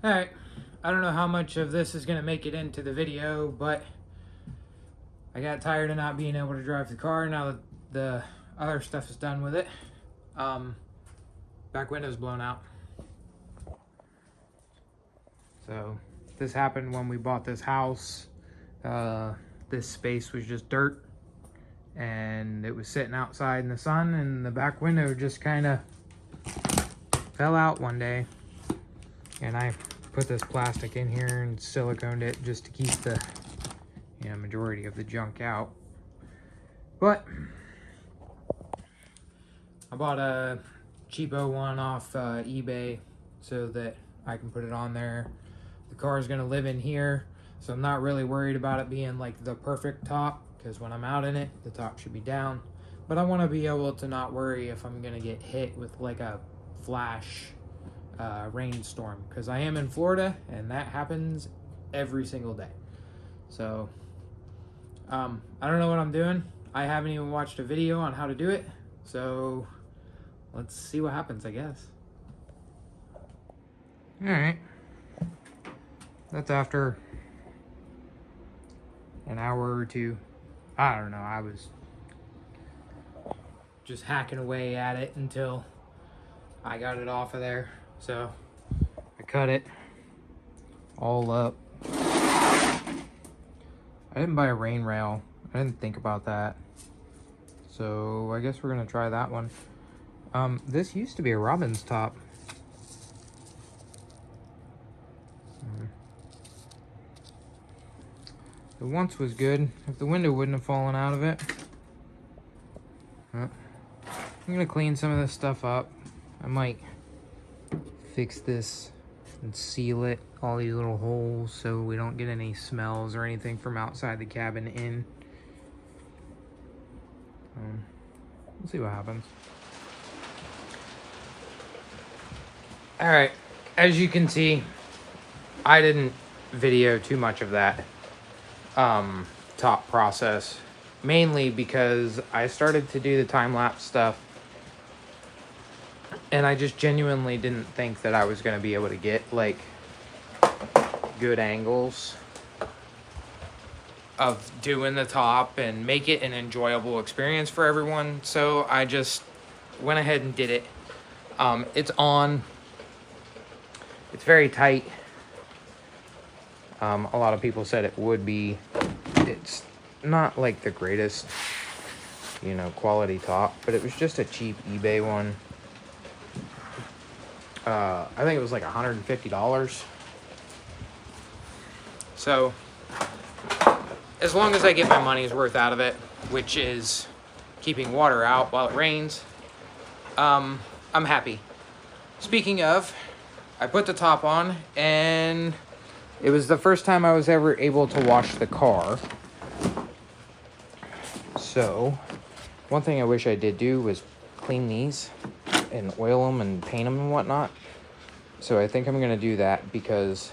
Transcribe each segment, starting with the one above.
Alright, I don't know how much of this is going to make it into the video, but I got tired of not being able to drive the car now that the other stuff is done with it. Back window's blown out. So this happened when we bought this house. This space was just dirt and it was sitting outside in the sun, and the back window just kind of fell out one day, and I put this plastic in here and siliconed it just to keep the majority of the junk out. But I bought a cheapo one off eBay so that I can put it on there. The car is going to live in here, so I'm not really worried about it being like the perfect top, because when I'm out in it, the top should be down. But I want to be able to not worry if I'm going to get hit with like a flash rainstorm, because I am in Florida and that happens every single day. So I don't know what I'm doing. I haven't even watched a video on how to do it, so let's see what happens, I guess. Alright, that's after an hour or two. I don't know, I was just hacking away at it until I got it off of there. So I cut it all up. I didn't buy a rain rail. I didn't think about that. So I guess we're gonna try that one. This used to be a robin's top. It once was good. If the window wouldn't have fallen out of it. I'm gonna clean some of this stuff up. I might fix this and seal it, all these little holes, so we don't get any smells or anything from outside the cabin in. We'll see what happens. Alright, as you can see, I didn't video too much of that top process, mainly because I started to do the time-lapse stuff and I just genuinely didn't think that I was going to be able to get like good angles of doing the top and make it an enjoyable experience for everyone. So I just went ahead and did it. It's on. It's very tight. A lot of people said it would be. It's not like the greatest, quality top, but it was just a cheap eBay one. I think it was like $150. So as long as I get my money's worth out of it, which is keeping water out while it rains, I'm happy. Speaking of, I put the top on, and it was the first time I was ever able to wash the car. So one thing I wish I did do was clean these and oil them and paint them and whatnot. So I think I'm going to do that, because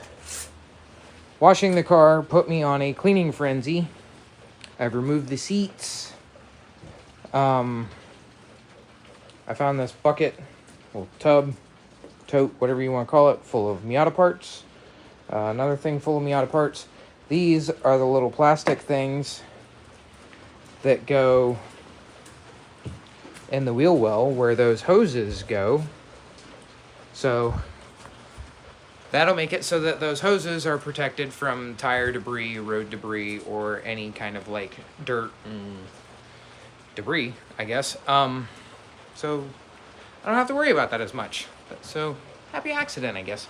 washing the car put me on a cleaning frenzy. I've removed the seats. I found this bucket, or tub, tote, whatever you want to call it, full of Miata parts. Another thing full of Miata parts. These are the little plastic things that go in the wheel well where those hoses go. So that'll make it so that those hoses are protected from tire debris, road debris, or any kind of like dirt and debris, I guess. So I don't have to worry about that as much. So happy accident, I guess.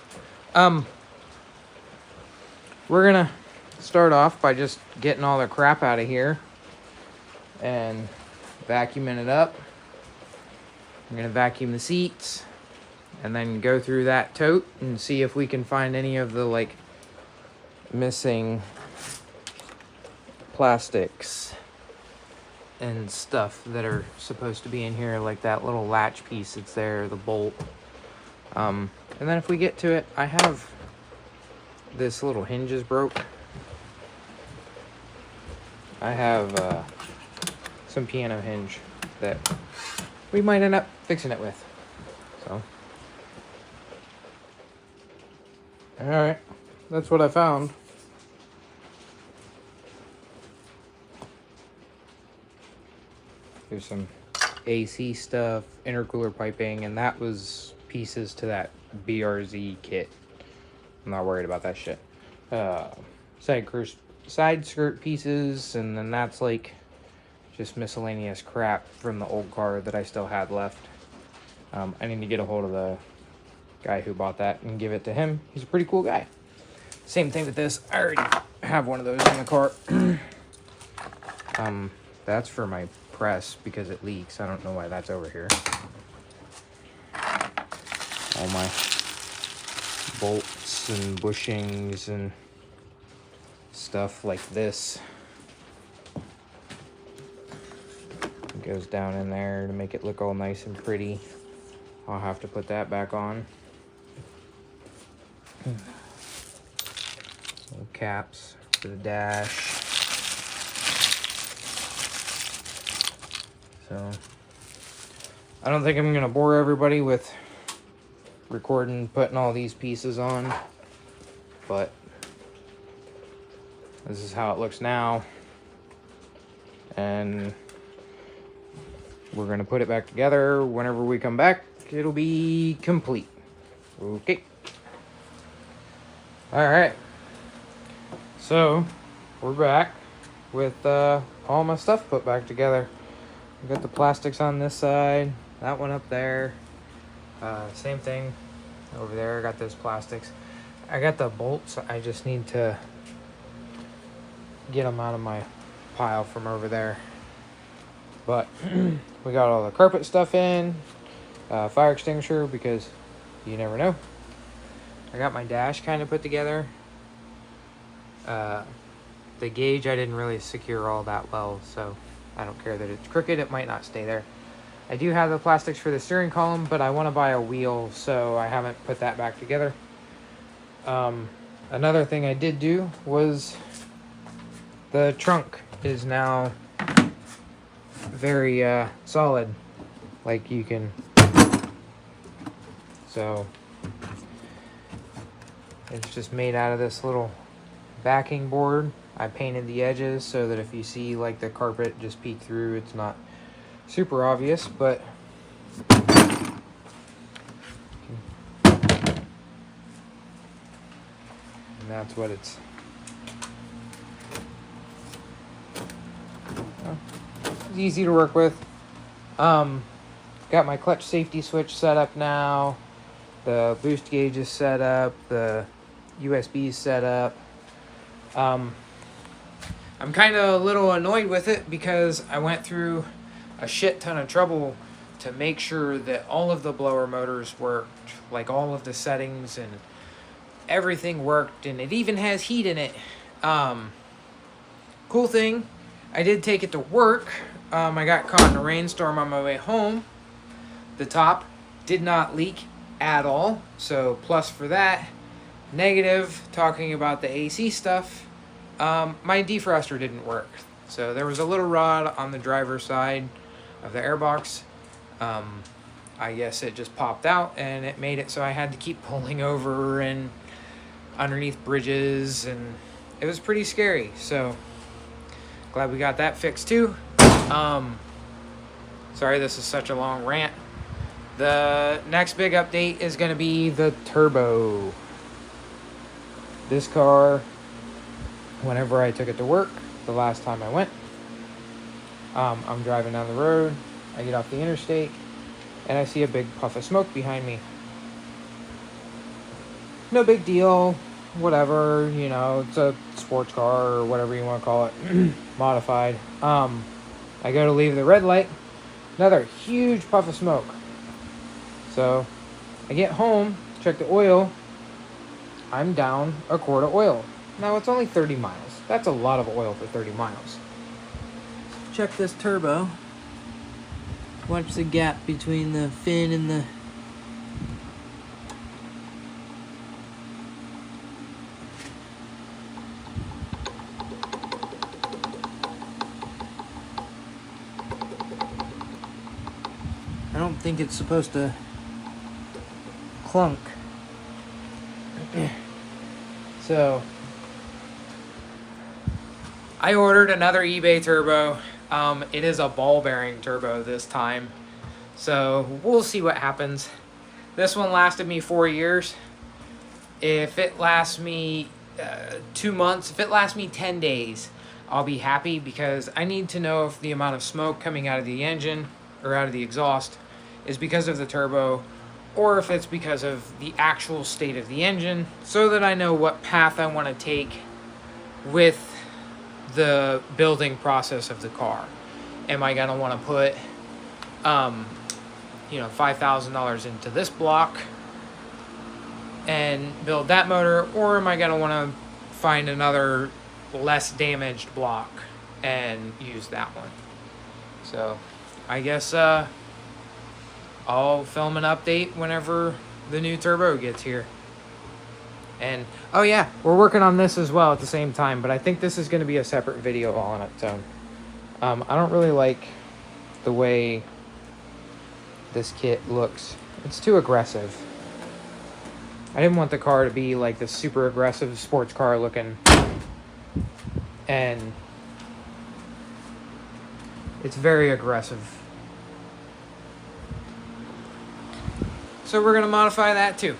We're gonna start off by just getting all the crap out of here and vacuuming it up. I'm gonna vacuum the seats and then go through that tote and see if we can find any of the like missing plastics and stuff that are supposed to be in here, like that little latch piece that's there, the bolt. And then if we get to it, I have this little hinge is broke. I have some piano hinge that we might end up fixing it with. So Alright, that's what I found. There's some AC stuff, intercooler piping, and that was pieces to that BRZ kit. I'm not worried about that shit. Side skirt pieces, and then that's like just miscellaneous crap from the old car that I still had left. I need to get a hold of the guy who bought that and give it to him. He's a pretty cool guy. Same thing with this. I already have one of those in the car. That's for my press because it leaks. I don't know why that's over here. All my bolts and bushings and stuff like this. It goes down in there to make it look all nice and pretty. I'll have to put that back on. Little caps for the dash. So, I don't think I'm going to bore everybody with recording, putting all these pieces on, but this is how it looks now, and we're going to put it back together. Whenever we come back, it'll be complete. Okay. Alright. So, we're back with all my stuff put back together. I got the plastics on this side, that one up there. Same thing over there. I got those plastics. I got the bolts. I just need to get them out of my pile from over there. But we got all the carpet stuff in, fire extinguisher because you never know. I got my dash kind of put together. The gauge I didn't really secure all that well, so I don't care that it's crooked. It might not stay there. I do have the plastics for the steering column, but I want to buy a wheel, so I haven't put that back together. Another thing I did do was the trunk is now very solid, like you can. So it's just made out of this little backing board. I painted the edges so that if you see like the carpet just peek through, it's not super obvious, but and that's what it's easy to work with. Got my clutch safety switch set up now, the boost gauge is set up, the USB is set up. I'm kind of a little annoyed with it because I went through a shit ton of trouble to make sure that all of the blower motors worked, like all of the settings and everything worked, and it even has heat in it. Cool thing, I did take it to work. I got caught in a rainstorm on my way home. The top did not leak at all, so plus for that. Negative, talking about the AC stuff, my defroster didn't work. So there was a little rod on the driver's side of the airbox. I guess it just popped out and it made it so I had to keep pulling over and underneath bridges, and it was pretty scary. So glad we got that fixed too. Sorry this is such a long rant. The next big update is going to be the turbo. This car, whenever I took it to work the last time I went, I'm driving down the road, I get off the interstate, and I see a big puff of smoke behind me. No big deal, whatever, you know, it's a sports car or whatever you want to call it, modified. I go to leave the red light, another huge puff of smoke. So I get home, check the oil, I'm down a quart of oil. Now it's only 30 miles. That's a lot of oil for 30 miles. Check this turbo. Watch the gap between the fin and the... I don't think it's supposed to clunk. So I ordered another eBay turbo. It is a ball bearing turbo this time. So we'll see what happens. This one lasted me 4 years. If it lasts me 2 months, if it lasts me 10 days, I'll be happy, because I need to know if the amount of smoke coming out of the engine or out of the exhaust is because of the turbo, or if it's because of the actual state of the engine, so that I know what path I want to take with the building process of the car. Am I going to want to put $5,000 into this block and build that motor, or am I going to want to find another less damaged block and use that one? So I guess I'll film an update whenever the new turbo gets here. And oh yeah, we're working on this as well at the same time, but I think this is going to be a separate video all on its own. I don't really like the way this kit looks. It's too aggressive. I didn't want the car to be like this super aggressive sports car looking, and it's very aggressive. So we're going to modify that too.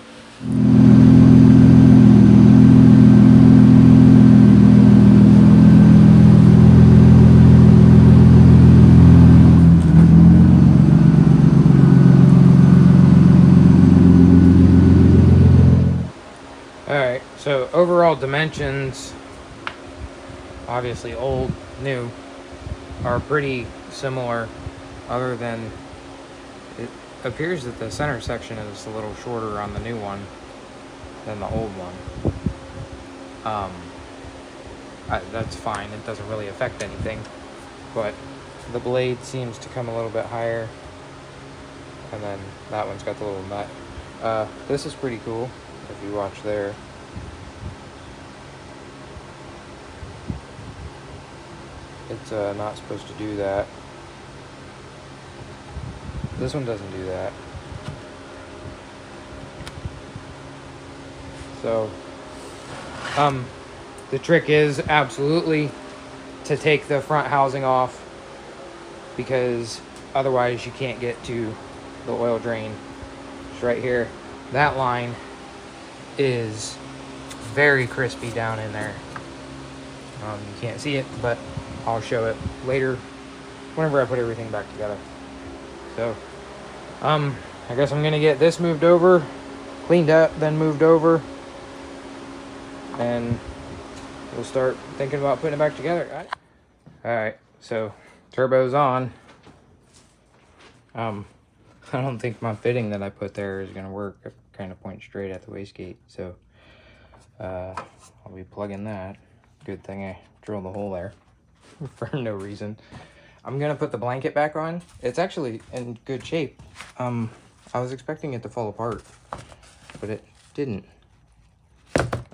Alright, so overall dimensions, obviously old, new, are pretty similar, other than it appears that the center section is a little shorter on the new one than the old one. That's fine, it doesn't really affect anything, but the blade seems to come a little bit higher, and then that one's got the little nut. This is pretty cool. If you watch there, it's not supposed to do that. This one doesn't do that. So the trick is absolutely to take the front housing off, because otherwise you can't get to the oil drain. It's right here. That line is very crispy down in there. You can't see it, but I'll show it later whenever I put everything back together. So I guess I'm gonna get this moved over, cleaned up, then moved over, and we'll start thinking about putting it back together. All right, so turbo's on. I don't think my fitting that I put there is gonna work. It kind of points straight at the wastegate, so I'll be plugging that. Good thing I drilled the hole there for no reason. I'm gonna put the blanket back on. It's actually in good shape. I was expecting it to fall apart, but it didn't.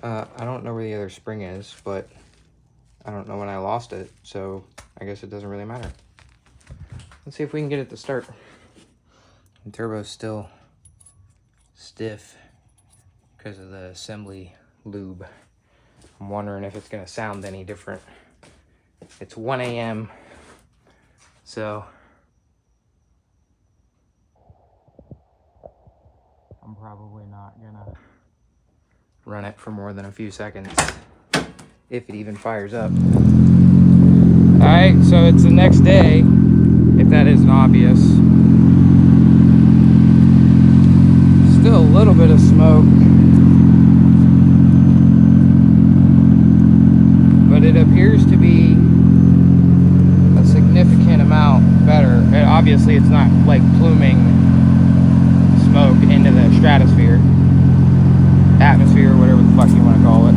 I don't know where the other spring is, but I don't know when I lost it, so I guess it doesn't really matter. Let's see if we can get it to start. The turbo's still stiff because of the assembly lube. I'm wondering if it's gonna sound any different. It's 1 a.m. so I'm probably not gonna run it for more than a few seconds, if it even fires up. All right, so it's the next day, if that isn't obvious. Still a little bit of smoke, but it appears to be a significant amount better. And obviously it's not like pluming smoke into the stratosphere, atmosphere, whatever the fuck you want to call it.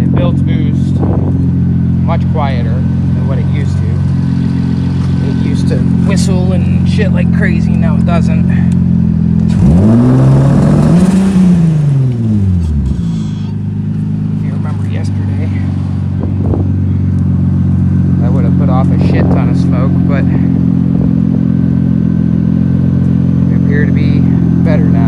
It builds boost much quieter than what it used to. It used to whistle and shit like crazy, now it doesn't. If you remember yesterday, I would have put off a shit ton of smoke, but better now.